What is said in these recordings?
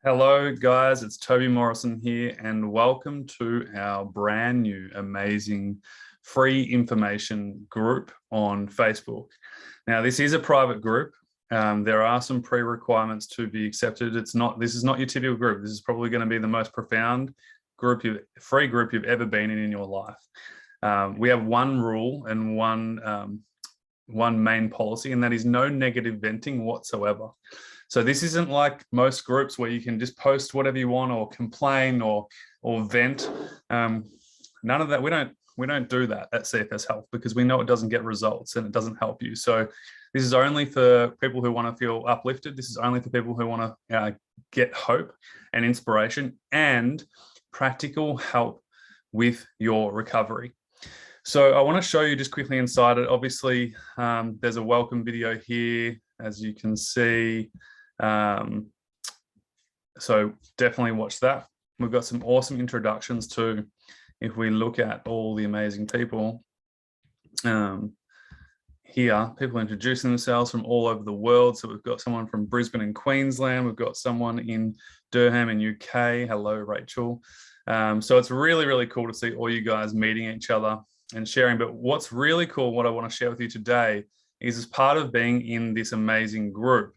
Hello guys, it's Toby Morrison here and welcome to our brand new amazing free information group on Facebook. Now this is a private group. There are some pre-requirements to be accepted. This is not your typical group. This is probably going to be the most profound free group you've ever been in your life. We have one rule and one main policy, and that is no negative venting whatsoever. So this isn't like most groups where you can just post whatever you want or complain or vent. None of that. We don't do that at CFS Health because we know it doesn't get results and it doesn't help you. So this is only for people who want to feel uplifted. This is only for people who want to get hope and inspiration and practical help with your recovery. So I want to show you just quickly inside it. Obviously, there's a welcome video here, as you can see. So definitely watch that. We've got some awesome introductions too. If we look at all the amazing people here, people introducing themselves from all over the world. So we've got someone from Brisbane in Queensland. We've got someone in Durham in UK. Hello, Rachel. So it's really, really cool to see all you guys meeting each other and sharing. But what's really cool, what I want to share with you today is as part of being in this amazing group,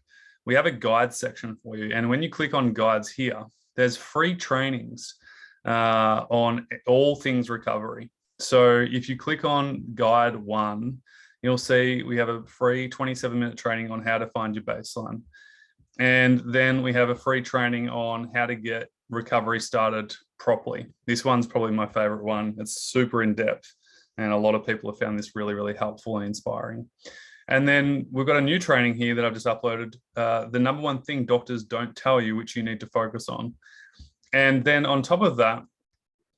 we have a guide section for you. And when you click on guides here, there's free trainings on all things recovery. So if you click on guide 1, you'll see we have a free 27-minute training on how to find your baseline. And then we have a free training on how to get recovery started properly. This one's probably my favorite one. It's super in depth. And a lot of people have found this really, really helpful and inspiring. And then we've got a new training here that I've just uploaded. The number one thing doctors don't tell you, which you need to focus on. And then on top of that,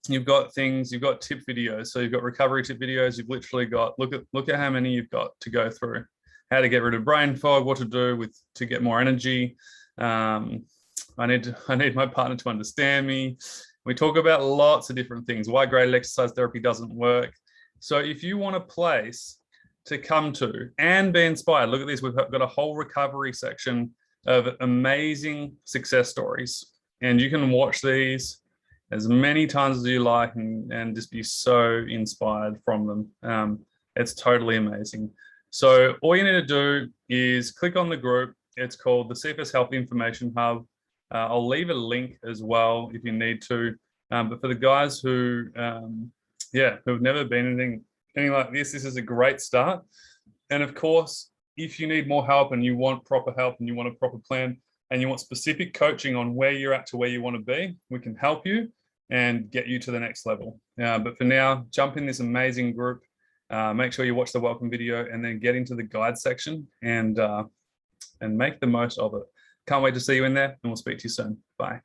you've got tip videos. So you've got recovery tip videos. You've literally got, look at how many you've got to go through. How to get rid of brain fog, what to do to get more energy. I need my partner to understand me. We talk about lots of different things. Why graded exercise therapy doesn't work. So if you want a place to come to and be inspired, look at this. We've got a whole recovery section of amazing success stories. And you can watch these as many times as you like and just be so inspired from them. It's totally amazing. So all you need to do is click on the group. It's called the CFS Health Information Hub. I'll leave a link as well if you need to. But for the guys who've never been anything like this is a great start. And of course, if you need more help and you want proper help and you want a proper plan and you want specific coaching on where you're at to where you want to be, we can help you and get you to the next level. But for now, jump in this amazing group. Make sure you watch the welcome video and then get into the guide section and make the most of it. Can't wait to see you in there, and we'll speak to you soon. Bye.